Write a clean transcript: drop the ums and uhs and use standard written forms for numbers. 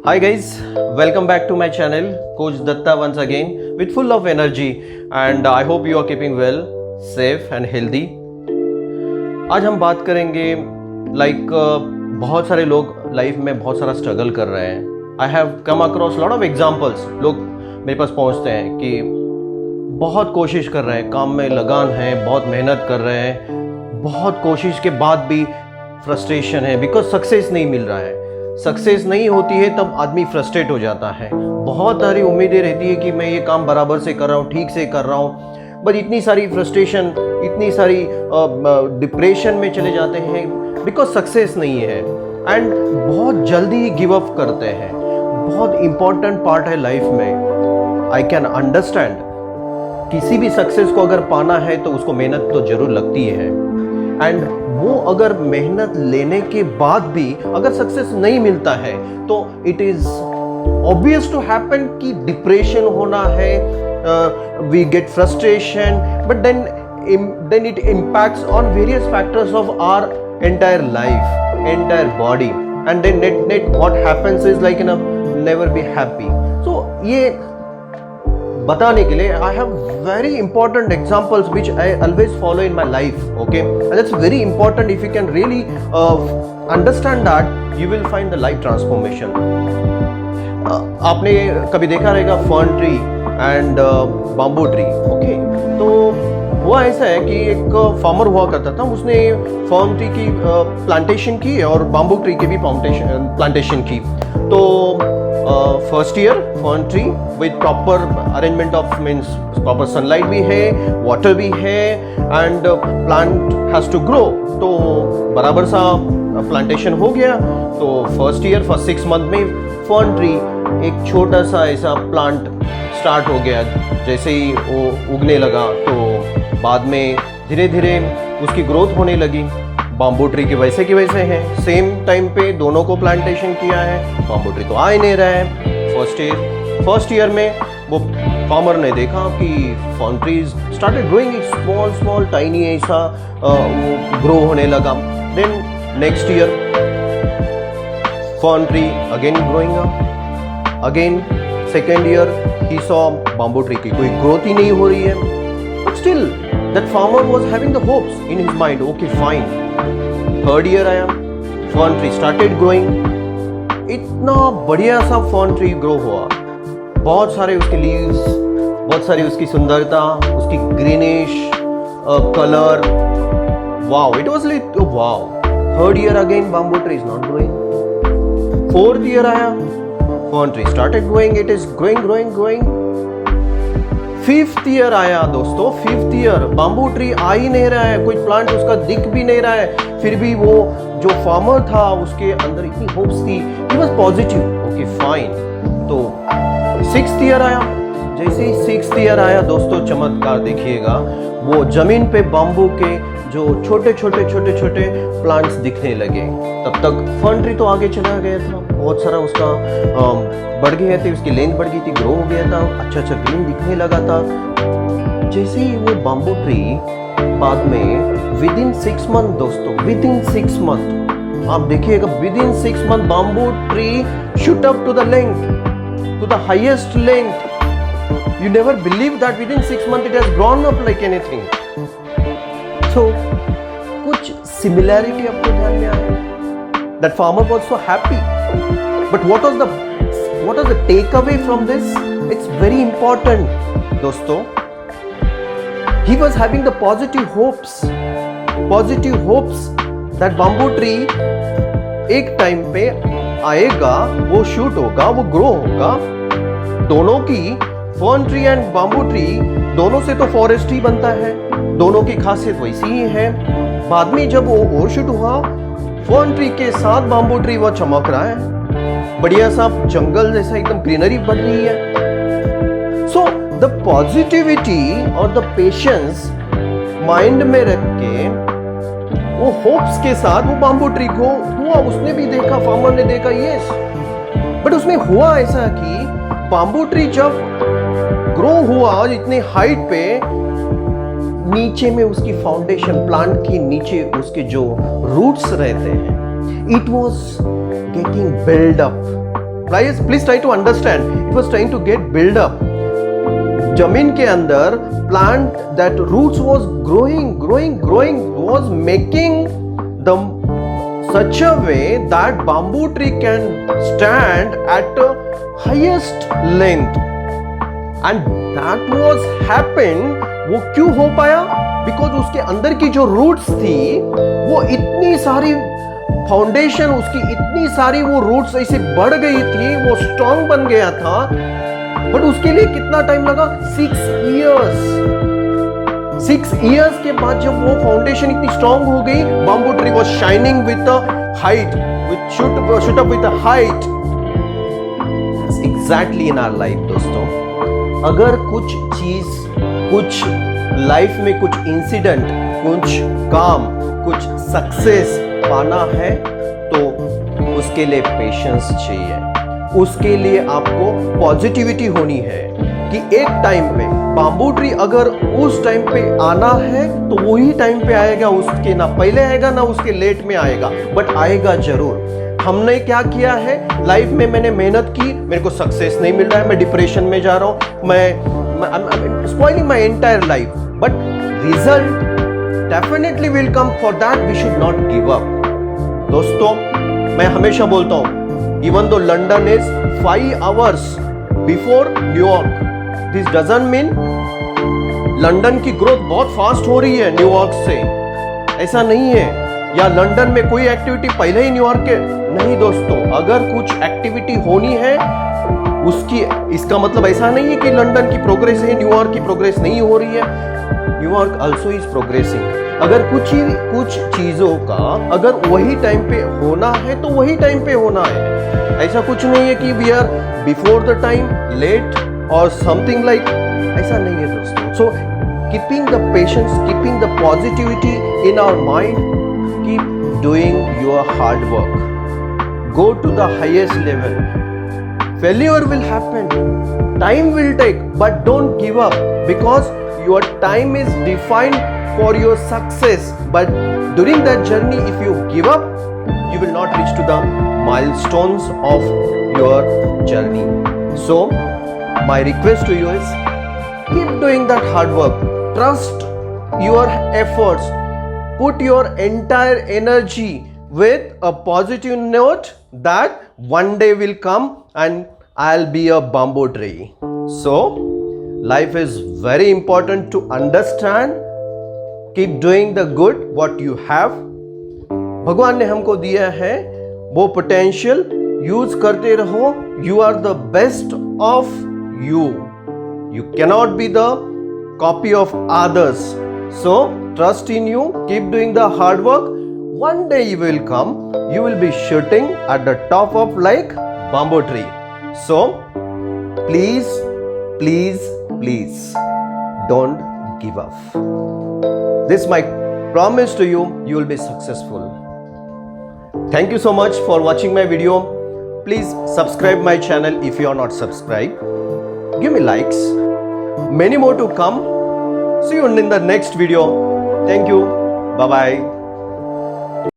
Hi guys, welcome back to my channel, Coach Datta once again with full of energy and I hope you are keeping well, safe and healthy. आज हम बात करेंगे बहुत सारे लोग life में बहुत सारा स्ट्रगल कर रहे हैं. I have come across lot of examples. लोग मेरे पास पहुंचते हैं कि बहुत कोशिश कर रहे हैं, काम में लगान है, बहुत मेहनत कर रहे हैं, बहुत कोशिश के बाद भी फ्रस्ट्रेशन है बिकॉज सक्सेस नहीं मिल रहा है. सक्सेस नहीं होती है तब आदमी फ्रस्ट्रेट हो जाता है. बहुत सारी उम्मीदें रहती है कि मैं ये काम बराबर से कर रहा हूँ, ठीक से कर रहा हूँ, बट इतनी सारी फ्रस्ट्रेशन, इतनी सारी डिप्रेशन में चले जाते हैं बिकॉज सक्सेस नहीं है एंड बहुत जल्दी गिव अप करते हैं. बहुत इम्पॉर्टेंट पार्ट है लाइफ में. आई कैन अंडरस्टैंड किसी भी सक्सेस को अगर पाना है तो उसको मेहनत तो जरूर लगती है एंड वो अगर मेहनत लेने के बाद भी अगर सक्सेस नहीं मिलता है तो it is obvious to happen कि डिप्रेशन होना है, we get frustration, but then it impacts on various factors of our entire life, entire body and then net what happens is like never be happy. So ये बताने के लिए I have very important examples which I always follow in my life. Okay, and that's very important. If you can really understand that, you will find the life transformation. आपने कभी देखा रहेगा fern tree and bamboo tree. Okay, तो वो ऐसा है कि एक फार्मर हुआ करता था, उसने फर्न ट्री की प्लांटेशन की और बाम्बू ट्री की भी प्लांटेशन की. तो first year fern tree with proper arrangement of means proper sunlight भी है, वाटर भी है and plant has to grow. तो बराबर सा प्लांटेशन हो गया. तो फर्स्ट ईयर फर्स्ट 6 मंथ में फर्न ट्री एक छोटा सा ऐसा प्लांट स्टार्ट हो गया. जैसे ही वो उगने लगा तो बाद में धीरे धीरे उसकी ग्रोथ होने लगी. बाम्बू ट्री के वैसे की वैसे हैं. सेम टाइम पे दोनों को प्लांटेशन किया है. बाम्बू ट्री तो आ ही नहीं रहा है. फर्स्ट ईयर में वो फार्मर ने देखा कि fern trees started growing small tiny ऐसा वो ग्रो होने लगा. Then next year fern tree again growing up. Again second year ही सॉ बाम्बू ट्री की कोई ग्रोथ ही नहीं हो रही है. But still that farmer was having the hopes in his mind. Okay fine. Third year आया, फर्न ट्री स्टार्टेड ग्रोइंग. इतना बढ़िया सा फर्न ट्री ग्रो हुआ. बहुत सारे उसके लीव्स, बहुत सारी उसकी सुंदरता, उसकी greenish colour. Wow, it was like wow. Third year again bamboo tree is not growing. Fourth year आया, fern tree started growing. It is growing. Fifth year आया दोस्तों. फिफ्थ ईयर बाम्बू ट्री आ ही नहीं रहा है, कोई प्लांट उसका दिख भी नहीं रहा है. फिर भी वो जो फार्मर था उसके अंदर इतनी होप्स थी, he was positive. Okay fine. तो सिक्स्थ ईयर आया. जैसे ही सिक्स्थ ईयर आया दोस्तों, चमत्कार देखिएगा, वो जमीन पे बाम्बू के जो छोटे छोटे प्लांट्स दिखने लगे. तब तक फर्न ट्री तो आगे चला गया था, बहुत सारा उसका बढ़ गए थे, उसकी लेंथ बढ़ गई थी, ग्रो हो गया था, अच्छा ग्रीन दिखने लगा था. जैसे ही वो बाम्बू ट्री बाद में विद इन 6 मंथ दोस्तों, विद इन 6 मंथ आप देखिएगा, within 6 month bamboo tree shoot up to the length, to the highest length. You never believe that within 6 months it has grown up like anything. So कुछ similarity आपको ध्यान में आया. That farmer was so happy. But what was the takeaway from this? It's very important दोस्तों. He was having the positive hopes that bamboo tree एक time पे आएगा, वो शूट होगा, वो ग्रो होगा. दोनों की fern tree and bamboo tree दोनों से तो फॉरेस्ट ही बनता है, दोनों की खासियत वैसी ही है. बाद में जब वो ओवरशूट हुआ, फर्न ट्री के साथ बाम्बू ट्री वो चमक रहा है, बढ़िया सा जंगल जैसा एकदम ग्रीनरी बढ़ रही है. सो द पॉजिटिविटी और द पेशेंस माइंड में रख के वो होप्स के साथ वो बाम्बू ट्री को हुआ. उसने भी देखा, फार्मर ने देखा, यस. बट उसमें हुआ ऐसा कि बाम्बू ट्री जब ग्रो हुआ इतने हाइट पे, नीचे में उसकी फाउंडेशन, प्लांट के नीचे उसके जो रूट्स रहते हैं, it was getting build up. Please try to understand, it was trying to get build up. जमीन के अंदर plant that roots was growing was making the such a way that bamboo tree can stand at a highest length, and that was happened. वो क्यों हो पाया? Because उसके अंदर की जो रूट्स थी वो इतनी सारी फाउंडेशन, उसकी इतनी सारी वो रूट्स ऐसे बढ़ गई थी, वो स्ट्रॉन्ग बन गया था. बट उसके लिए कितना टाइम लगा? 6 years. 6 years के बाद जब वो फाउंडेशन इतनी स्ट्रॉन्ग हो गई, bamboo tree was shining with a height, with shoot up with a height. Exactly in our life दोस्तों, अगर कुछ चीज, कुछ लाइफ में कुछ इंसिडेंट, कुछ काम, कुछ सक्सेस पाना है तो उसके लिए पेशेंस चाहिए. उसके लिए आपको पॉजिटिविटी होनी है कि एक टाइम पे बाम्बू ट्री अगर उस टाइम पे आना है तो वही टाइम पे आएगा. उसके ना पहले आएगा ना उसके लेट में आएगा, बट आएगा जरूर. हमने क्या किया है लाइफ में? मैंने मेहनत की, मेरे को सक्सेस नहीं मिल रहा है, मैं डिप्रेशन में जा रहा हूं, मैं spoiling my entire life. But result definitely will come. For that we should not give up. दोस्तों, मैं हमेशा बोलता हूं, even though London is 5 hours before New York, this doesn't mean London की ग्रोथ बहुत फास्ट हो रही है न्यूयॉर्क से. ऐसा नहीं है. या लंदन में कोई एक्टिविटी पहले ही न्यूयॉर्क के नहीं. दोस्तों, अगर कुछ एक्टिविटी होनी है उसकी, इसका मतलब ऐसा नहीं है कि लंदन की प्रोग्रेस है, न्यूयॉर्क की प्रोग्रेस नहीं हो रही है. New York also is progressing. अगर कुछ चीजों का अगर वही टाइम पे होना है तो वही टाइम पे होना है. ऐसा कुछ नहीं है कि we are before the time, late और समथिंग लाइक, ऐसा नहीं है दोस्तों. So keeping the patience, keeping the positivity in our mind, keep doing your hard work, go to the highest level. Failure will happen, time will take, but don't give up, because your time is defined for your success. But during that journey, if you give up, you will not reach to the milestones of your journey. So my request to you is, keep doing that hard work, trust your efforts, put your entire energy with a positive note that one day will come and I'll be a bamboo tree. So life is very important to understand. Keep doing the good what you have. भगवान ने हमको दिया है वो potential, use करते रहो. You are the best of you. You cannot be the copy of others. So trust in you. Keep doing the hard work. One day you will come. You will be shooting at the top of like bamboo tree. So please don't give up. This is my promise to you. You will be successful. Thank you so much for watching my video. Please subscribe my channel if you are not subscribed. Give me likes. Many more to come. See you in the next video. Thank you. Bye bye.